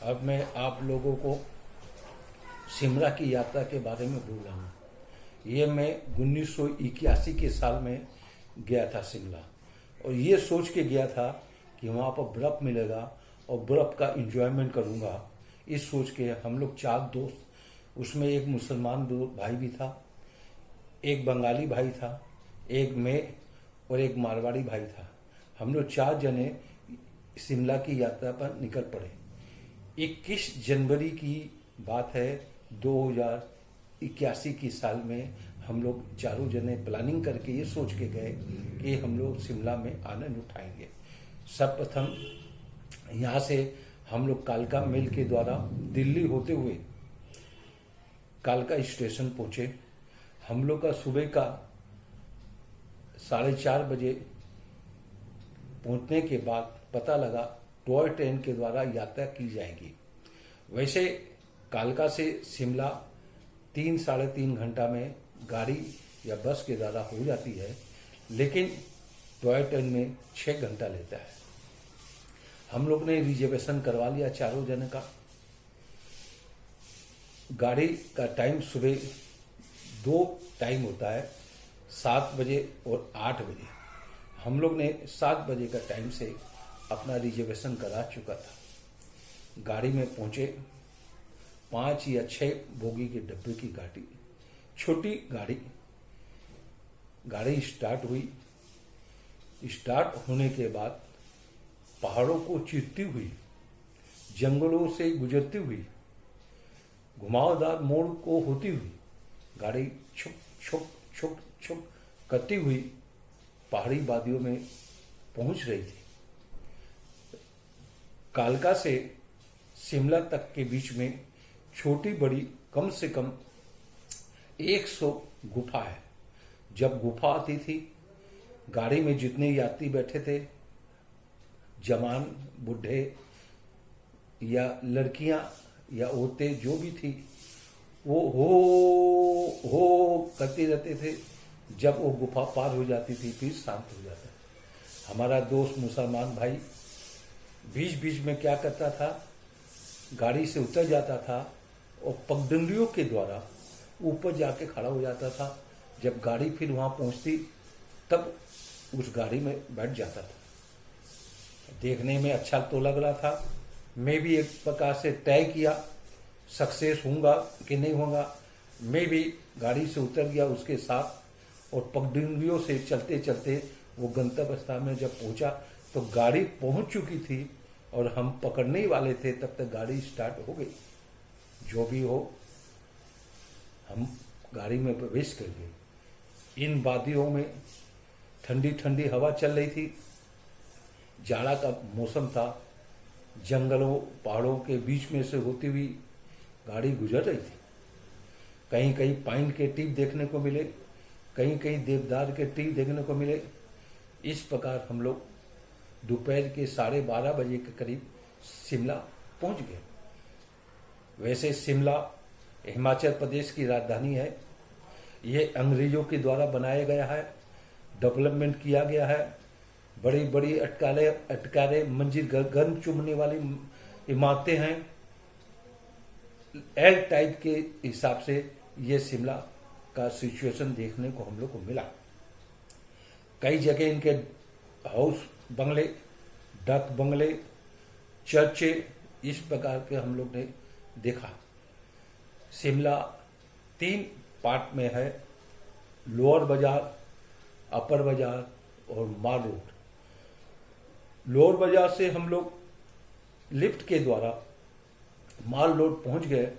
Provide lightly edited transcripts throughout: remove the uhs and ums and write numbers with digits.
अब मैं आप लोगों को शिमला की यात्रा के बारे में बोल रहा हूँ। ये मैं 1981 के साल में गया था शिमला, और ये सोच के गया था कि वहाँ पर बर्फ़ मिलेगा और बर्फ़ का एंजॉयमेंट करूँगा। इस सोच के हम लोग 4 दोस्त, उसमें एक मुसलमान भाई भी था, एक बंगाली भाई था, एक मैं और एक मारवाड़ी भाई था। हम लोग 4 जने शिमला की यात्रा पर निकल पड़े। 21 जनवरी की बात है, 2081 की साल में हम लोग चारों जने प्लानिंग करके ये सोच के गए कि हम लोग शिमला में आनंद उठाएंगे। सर्वप्रथम यहाँ से हम लोग कालका मेल के द्वारा दिल्ली होते हुए कालका स्टेशन पहुँचे। हम लोग का सुबह का 4:30 बजे पहुँचने के बाद पता लगा टॉय ट्रेन के द्वारा यात्रा की जाएगी। वैसे कालका से शिमला 3-3.5 घंटा में गाड़ी या बस के द्वारा हो जाती है, लेकिन टॉय ट्रेन में 6 घंटा लेता है। हम लोग ने रिजर्वेशन करवा लिया चारों जन का। गाड़ी का टाइम सुबह 2 टाइम होता है, 7 बजे और 8 बजे। हम लोग ने 7 बजे का टाइम से अपना रिजर्वेशन करा चुका था। गाड़ी में पहुंचे, 5 या 6 बोगी के डब्बे की गाड़ी, छोटी गाड़ी स्टार्ट हुई। स्टार्ट होने के बाद पहाड़ों को चीरती हुई, जंगलों से गुजरती हुई, घुमावदार मोड़ को होती हुई गाड़ी छुक छुक छुक छुक करती हुई पहाड़ी वादियों में पहुंच रही थी। कालका से शिमला तक के बीच में छोटी बड़ी कम से कम 100 गुफा है। जब गुफा आती थी, गाड़ी में जितने यात्री बैठे थे, जवान, बूढ़े या लड़कियां या औरतें जो भी थी, वो हो करते रहते थे। जब वो गुफा पार हो जाती थी फिर शांत हो जाता। हमारा दोस्त मुसलमान भाई बीच बीच में क्या करता था, गाड़ी से उतर जाता था और पगडंडियों के द्वारा ऊपर जाके खड़ा हो जाता था। जब गाड़ी फिर वहां पहुंचती तब उस गाड़ी में बैठ जाता था। देखने में अच्छा तो लग रहा था। मैं भी एक प्रकार से तय किया सक्सेस होऊंगा कि नहीं होगा। मैं भी गाड़ी से उतर गया उसके साथ, और पगडंडियों से चलते चलते वो गंतव्य स्थान में जब पहुंचा तो गाड़ी पहुंच चुकी थी और हम पकड़ने ही वाले थे, तब तक गाड़ी स्टार्ट हो गई। जो भी हो, हम गाड़ी में प्रवेश कर गए। इन वादियों में ठंडी ठंडी हवा चल रही थी, जाड़ा का मौसम था। जंगलों पहाड़ों के बीच में से होती हुई गाड़ी गुजर रही थी। कहीं कहीं पाइन के टीप देखने को मिले, कहीं कहीं देवदार के टीप देखने को मिले। इस प्रकार हम लोग दोपहर के 12:30 बजे के करीब शिमला पहुंच गए। वैसे शिमला हिमाचल प्रदेश की राजधानी है। ये अंग्रेजों के द्वारा बनाया गया है, डेवलपमेंट किया गया है। बड़ी बड़ी अटकारे मंजिल गर्म चुभने वाली इमारतें हैं। एल टाइप के हिसाब से ये शिमला का सिचुएशन देखने को हम लोग को मिला। कई जगह इनके हाउस बंगले, डक बंगले, चर्चे, इस प्रकार के हम लोग ने देखा। शिमला 3 पार्ट में है, लोअर बाजार, अपर बाजार और माल रोड। लोअर बाजार से हम लोग लिफ्ट के द्वारा माल रोड पहुंच गए,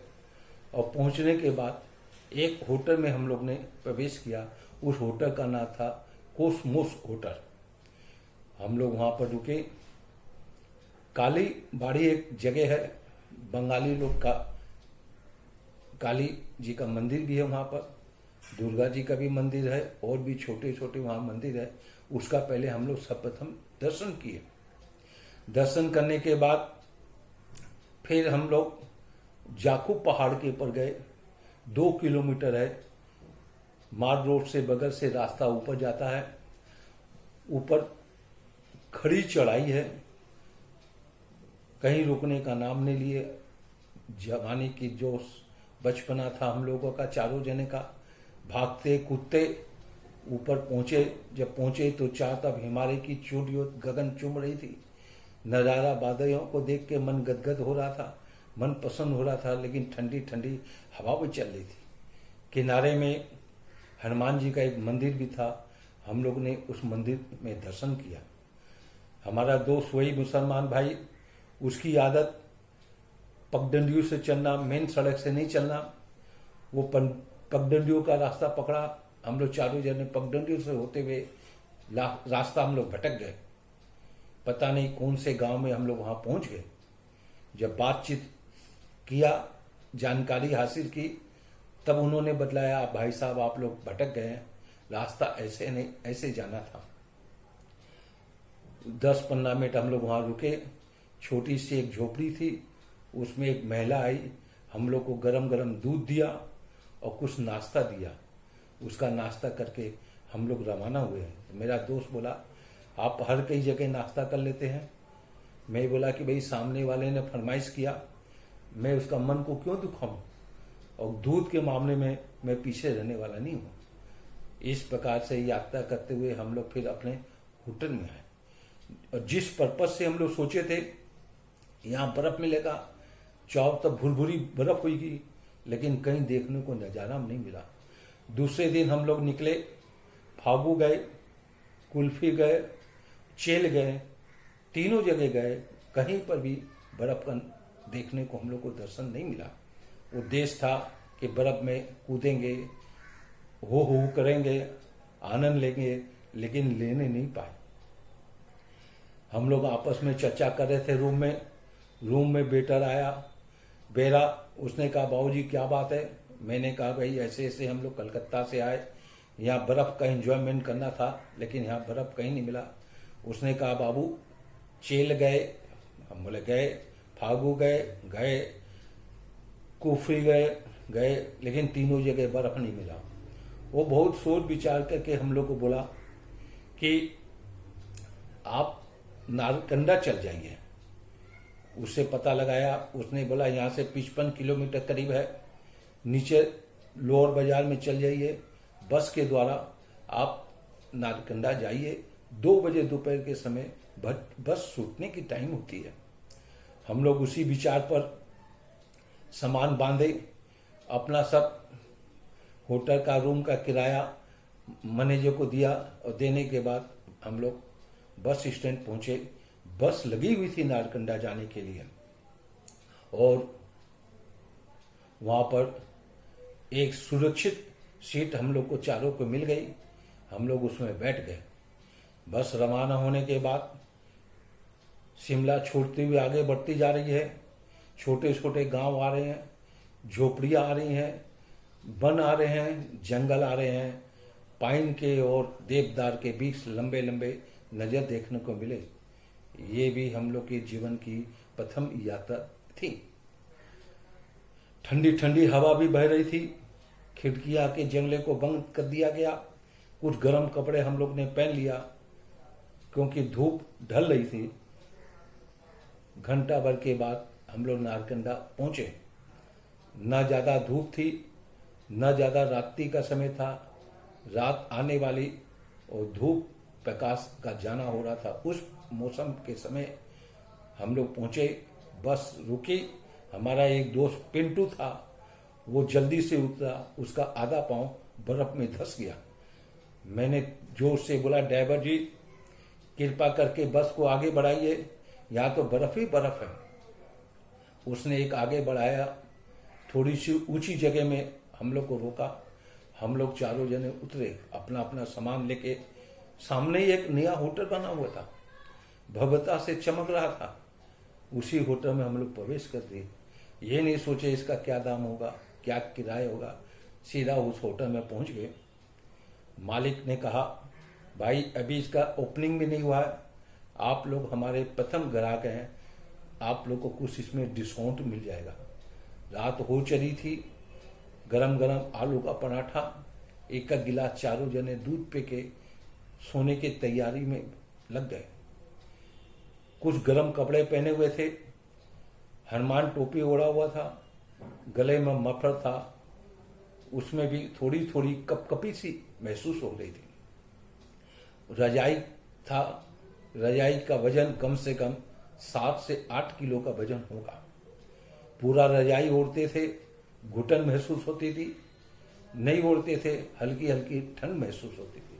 और पहुंचने के बाद एक होटल में हम लोग ने प्रवेश किया। उस होटल का नाम था कोसमोस होटल। हम लोग वहां पर रुके। काली बाड़ी एक जगह है, बंगाली लोग का काली जी का मंदिर भी है वहां पर, दुर्गा जी का भी मंदिर है, और भी छोटे छोटे वहां मंदिर है। उसका पहले हम लोग सर्वप्रथम दर्शन किए। दर्शन करने के बाद फिर हम लोग जाखू पहाड़ के ऊपर गए। 2 किलोमीटर है, माल रोड से बगल से रास्ता ऊपर जाता है। ऊपर खड़ी चढ़ाई है, कहीं रुकने का नाम नहीं लिए। जवानी की जोश बचपना था हम लोगों का, चारों जने का, भागते कूदते ऊपर पहुंचे। जब पहुंचे तो चार तब हिमालय की चोटियों गगन चूम रही थी। नजारा बादलों को देख के मन गदगद हो रहा था, मन पसंद हो रहा था, लेकिन ठंडी ठंडी हवा भी चल रही थी। किनारे में हनुमान जी का एक मंदिर भी था, हम लोग ने उस मंदिर में दर्शन किया। हमारा दोस्त वही मुसलमान भाई, उसकी आदत पगडंडियों से चलना, मेन सड़क से नहीं चलना। वो पगडंडियों का रास्ता पकड़ा। हम लोग चारों जने पगडंडियों से होते हुए रास्ता हम लोग भटक गए। पता नहीं कौन से गांव में हम लोग वहां पहुंच गए। जब बातचीत किया, जानकारी हासिल की, तब उन्होंने बतलाया, भाई साहब आप लोग भटक गए हैं, रास्ता ऐसे नहीं, ऐसे जाना था। 10-15 मिनट हम लोग वहां रुके। छोटी सी एक झोपड़ी थी, उसमें एक महिला आई, हम लोग को गरम गरम दूध दिया और कुछ नाश्ता दिया। उसका नाश्ता करके हम लोग रवाना हुए हैं। मेरा दोस्त बोला, आप हर कई जगह नाश्ता कर लेते हैं। मैं बोला कि भाई सामने वाले ने फरमाइश किया, मैं उसका मन को क्यों दुखाऊं, और दूध के मामले में मैं पीछे रहने वाला नहीं हूं। इस प्रकार से यात्रा करते हुए हम लोग फिर अपने होटल में आए। और जिस पर्पज से हम लोग सोचे थे यहाँ बर्फ मिलेगा, चारों तब भुरभुरी बर्फ हुई, लेकिन कहीं देखने को नजारा नहीं मिला। दूसरे दिन हम लोग निकले, फागू गए, कुल्फी गए, चेल गए, तीनों जगह गए, कहीं पर भी बर्फ का देखने को हम लोग को दर्शन नहीं मिला। वो देश था कि बर्फ में कूदेंगे, हो करेंगे, आनंद लेंगे, लेकिन लेने नहीं पाए। हम लोग आपस में चर्चा कर रहे थे रूम में वेटर आया, बेरा, उसने कहा बाबूजी क्या बात है। मैंने कहा भाई ऐसे ऐसे हम लोग कलकत्ता से आए, यहाँ बर्फ का एंजॉयमेंट करना था, लेकिन यहाँ बर्फ कहीं नहीं मिला। उसने कहा बाबू चेल गए, हम बोले गए, फागू गए, कुफरी गए, लेकिन तीनों जगह बर्फ नहीं मिला। वो बहुत सोच विचार करके हम लोग को बोला कि आप नारकंडा चल जाइए। उससे पता लगाया, उसने बोला यहाँ से 55 किलोमीटर करीब है, नीचे लोअर बाजार में चल जाइए, बस के द्वारा आप नारकंडा जाइए। 2 बजे दोपहर के समय बस छूटने की टाइम होती है। हम लोग उसी विचार पर सामान बांधे, अपना सब होटल का रूम का किराया मैनेजर को दिया, और देने के बाद हम लोग बस स्टैंड पहुंचे। बस लगी हुई थी नारकंडा जाने के लिए, और वहां पर एक सुरक्षित सीट हम लोग को चारों को मिल गई। हम लोग उसमें बैठ गए। बस रवाना होने के बाद शिमला छोड़ते हुए आगे बढ़ती जा रही है। छोटे छोटे गांव आ रहे हैं, झोपड़ियां आ रही हैं, वन आ रहे हैं, जंगल आ रहे हैं। पाइन के और देवदार के बीच लंबे लंबे नजर देखने को मिले। ये भी हम लोग के जीवन की प्रथम यात्रा थी। ठंडी ठंडी हवा भी बह रही थी। खिड़कियां के जंगले को बंद कर दिया गया। कुछ गर्म कपड़े हम लोग ने पहन लिया, क्योंकि धूप ढल रही थी। घंटा भर के बाद हम लोग नारकंडा पहुंचे। न ज्यादा धूप थी, न ज्यादा रात्रि का समय था। रात आने वाली और धूप प्रकाश का जाना हो रहा था। उस मौसम के समय हम लोग पहुंचे। बस रुकी। हमारा एक दोस्त पिंटू था, वो जल्दी से उतरा। उसका आधा पांव बर्फ में धंस गया। मैंने जोर से बोला, ड्राइवर जी कृपा करके बस को आगे बढ़ाइए, यहाँ तो बर्फ ही बर्फ है। उसने एक आगे बढ़ाया। थोड़ी सी ऊंची जगह में हम लोग को रोका। हम लोग चारों जने उतरे, अपना अपना सामान लेके। सामने ही एक नया होटल बना हुआ था, भव्यता से चमक रहा था। उसी होटल में हम लोग प्रवेश कर दिए। ये नहीं सोचे इसका क्या दाम होगा, क्या किराया होगा, सीधा उस होटल में पहुंच गए। मालिक ने कहा, भाई अभी इसका ओपनिंग भी नहीं हुआ है, आप लोग हमारे प्रथम ग्राहक हैं, आप लोग को कुछ इसमें डिस्काउंट मिल जाएगा। रात हो चली थी। गरम गरम आलू का पराठा, एक गिलास चारों जने दूध पे के सोने की तैयारी में लग गए। कुछ गरम कपड़े पहने हुए थे, हनुमान टोपी ओढ़ा हुआ था, गले में मफलर था, उसमें भी थोड़ी थोड़ी कपकपी सी महसूस हो रही थी। रजाई था, रजाई का वजन कम से कम 7 से 8 किलो का वजन होगा। पूरा रजाई ओढ़ते थे, घुटन महसूस होती थी, नहीं ओढ़ते थे, हल्की हल्की ठंड महसूस होती थी।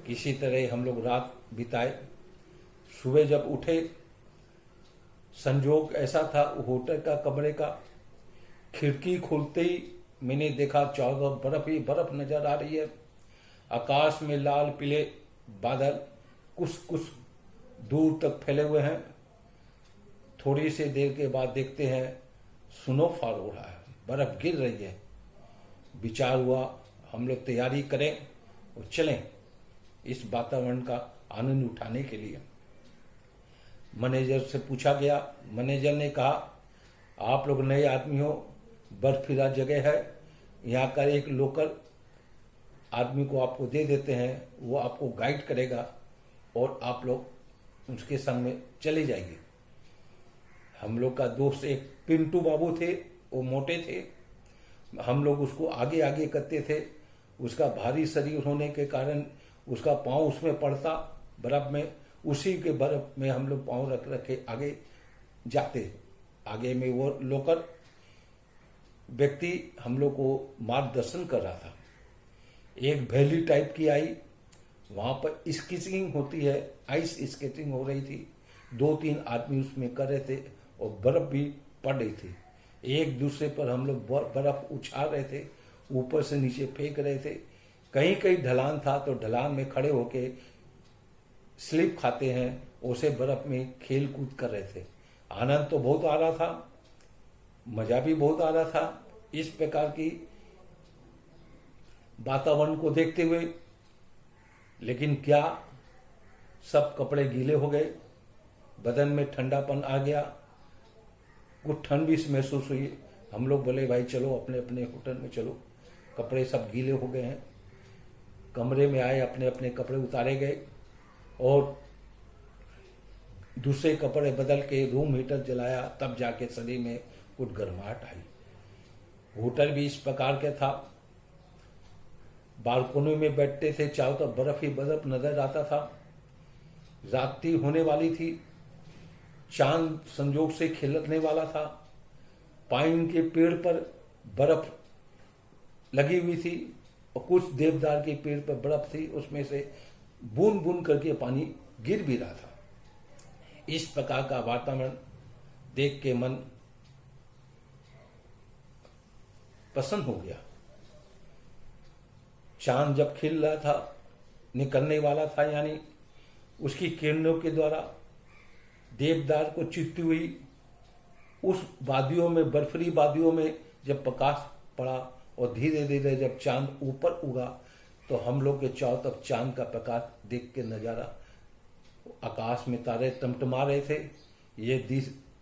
किसी तरह हम लोग रात बिताए। सुबह जब उठे, संजोग ऐसा था होटल का कमरे का, खिड़की खुलते ही मैंने देखा चारों बर्फ ही बर्फ नजर आ रही है। आकाश में लाल पीले बादल कुछ कुछ दूर तक फैले हुए हैं। थोड़ी सी देर के बाद देखते हैं स्नोफॉल हो रहा है, बर्फ गिर रही है। विचार हुआ हम लोग तैयारी करें और चलें इस वातावरण का आनंद उठाने के लिए। मैनेजर से पूछा गया, मैनेजर ने कहा आप लोग नए आदमी हो, बर्फीला जगह है, यहाँ का एक लोकल आदमी को आपको दे देते हैं, वो आपको गाइड करेगा और आप लोग उसके संग में चले जाइए। हम लोग का दोस्त एक पिंटू बाबू थे, वो मोटे थे, हम लोग उसको आगे आगे करते थे। उसका भारी शरीर होने के कारण उसका पांव उसमें पड़ता बर्फ में, उसी के बर्फ में हम लोग पांव रख रखे आगे जाते। आगे में वो लोकल व्यक्ति हम लोग को मार्गदर्शन कर रहा था। एक वैली टाइप की आई, वहां पर स्केचिंग होती है, आइस स्केचिंग हो रही थी। 2-3 आदमी उसमें कर रहे थे और बर्फ भी पड़ रही थी। एक दूसरे पर हम लोग बर्फ उछाल रहे थे, ऊपर से नीचे फेंक रहे थे। कहीं कहीं ढलान था तो ढलान में खड़े होके स्लिप खाते हैं, उसे बर्फ में खेल कूद कर रहे थे। आनंद तो बहुत आ रहा था, मजा भी बहुत आ रहा था इस प्रकार की वातावरण को देखते हुए। लेकिन क्या, सब कपड़े गीले हो गए, बदन में ठंडापन आ गया, कुछ ठंड भी महसूस हुई। हम लोग बोले भाई चलो अपने अपने होटल में चलो, कपड़े सब गीले हो गए हैं। कमरे में आए, अपने अपने कपड़े उतारे गए और दूसरे कपड़े बदल के रूम हीटर जलाया, तब जाके शरीर में कुछ गर्माहट आई। होटल भी इस प्रकार का था, बालकोनी में बैठते थे, चारों तरफ बर्फ ही बर्फ नजर आता था। रात्रि होने वाली थी, चांद संजोग से खिलने वाला था। पाइन के पेड़ पर बर्फ लगी हुई थी और कुछ देवदार के पेड़ पर बर्फ थी, उसमें से बूंद बूंद करके पानी गिर भी रहा था। इस प्रकार का वातावरण देख के मन पसंद हो गया। चांद जब खिल रहा था, निकलने वाला था, यानी उसकी किरणों के द्वारा देवदार को चीरती हुई उस वादियों में, बर्फीली वादियों में जब प्रकाश पड़ा और धीरे धीरे जब चांद ऊपर उगा तो हम लोग के चारों तरफ चांद का प्रकाश देख के नजारा, आकाश में तारे टमटमा रहे थे, ये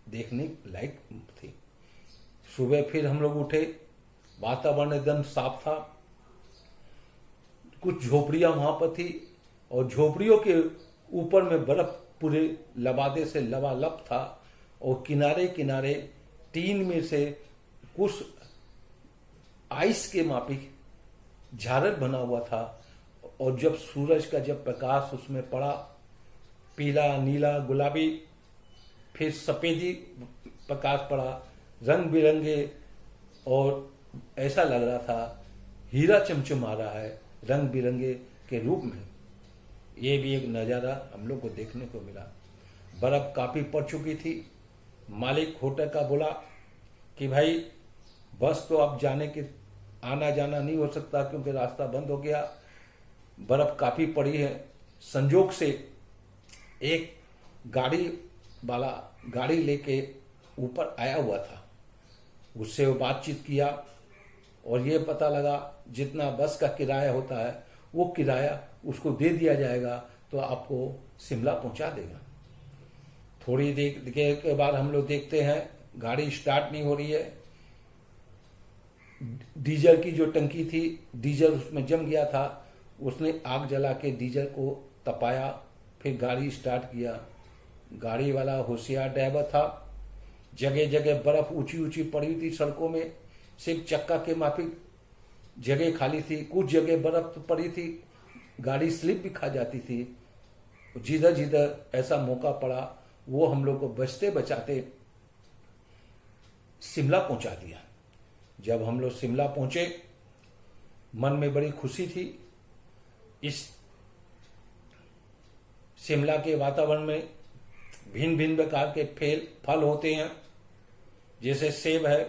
देखने लायक थी। सुबह फिर हम लोग उठे, वातावरण एकदम साफ था। कुछ झोपड़ियां वहां पर थी और झोपड़ियों के ऊपर में बर्फ पूरे लबादे से लबालब था और किनारे किनारे टीन में से कुछ आइस के माफिक झालर बना हुआ था। और जब सूरज का जब प्रकाश उसमें पड़ा, पीला, नीला, गुलाबी, फिर सफेदी प्रकाश पड़ा, रंग बिरंगे, और ऐसा लग रहा था हीरा चमचमा रहा है रंग बिरंगे के रूप में। ये भी एक नज़ारा हम लोग को देखने को मिला। बर्फ काफ़ी पड़ चुकी थी। मालिक होटल का बोला कि भाई बस तो अब जाने के आना जाना नहीं हो सकता क्योंकि रास्ता बंद हो गया, बर्फ काफ़ी पड़ी है। संजोग से एक गाड़ी वाला गाड़ी लेके ऊपर आया हुआ था, उससे वो बातचीत किया और ये पता लगा जितना बस का किराया होता है वो किराया उसको दे दिया जाएगा तो आपको शिमला पहुंचा देगा। थोड़ी देर के बाद हम लोग देखते हैं गाड़ी स्टार्ट नहीं हो रही है। डीजल की जो टंकी थी, डीजल उसमें जम गया था, उसने आग जला के डीजल को तपाया, फिर गाड़ी स्टार्ट किया। गाड़ी वाला होशियार ड्राइवर था, जगह जगह बर्फ ऊंची ऊंची पड़ी थी सड़कों में, सिर्फ चक्का के माफिक जगह खाली थी, कुछ जगह बर्फ तो पड़ी थी, गाड़ी स्लिप भी खा जाती थी। जिधर जिधर ऐसा मौका पड़ा वो हम लोग को बचते बचाते शिमला पहुंचा दिया। जब हम लोग शिमला पहुंचे, मन में बड़ी खुशी थी। इस शिमला के वातावरण में भिन्न भिन्न प्रकार के फल होते हैं, जैसे सेब है,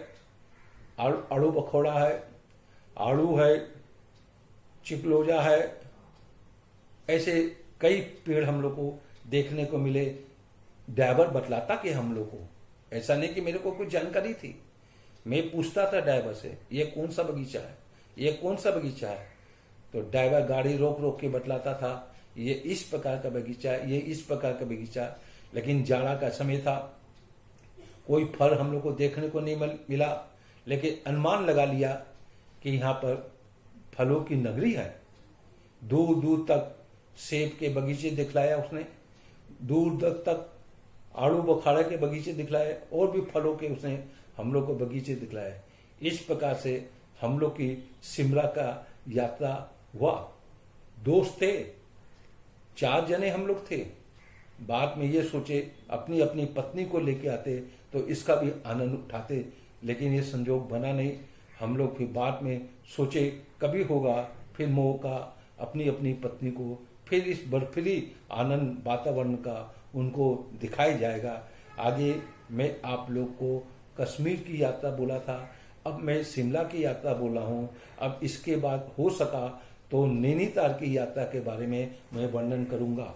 आड़ू बखोड़ा है, आड़ू है, चिकलोजा है, ऐसे कई पेड़ हम लोग को देखने को मिले। ड्राइवर बतलाता कि हम लोग को, ऐसा नहीं कि मेरे को कुछ जानकारी थी, मैं पूछता था ड्राइवर से ये कौन सा बगीचा है, ये कौन सा बगीचा है, तो ड्राइवर गाड़ी रोक रोक के बतलाता था ये इस प्रकार का बगीचा है, ये इस प्रकार का बगीचा। लेकिन जाड़ा का समय था, कोई फल हम लोग को देखने को नहीं मिला, लेकिन अनुमान लगा लिया कि यहाँ पर फलों की नगरी है। दूर दूर तक सेब के बगीचे दिखलाया उसने, दूर दूर तक आड़ू बुखारा के बगीचे दिखलाए, और भी फलों के उसने हम लोग को बगीचे दिखलाए। इस प्रकार से हम लोग की शिमला का यात्रा हुआ। दोस्त थे, 4 जने हम लोग थे। बाद में ये सोचे अपनी अपनी पत्नी को लेके आते तो इसका भी आनंद उठाते, लेकिन ये संजोग बना नहीं। हम लोग फिर बाद में सोचे कभी होगा फिर मौका अपनी अपनी पत्नी को फिर इस बर्फीली आनंद वातावरण का उनको दिखाया जाएगा। आगे मैं आप लोग को कश्मीर की यात्रा बोला था, अब मैं शिमला की यात्रा बोला हूँ। अब इसके बाद हो सका तो नैनीताल की यात्रा के बारे में मैं वर्णन करूंगा।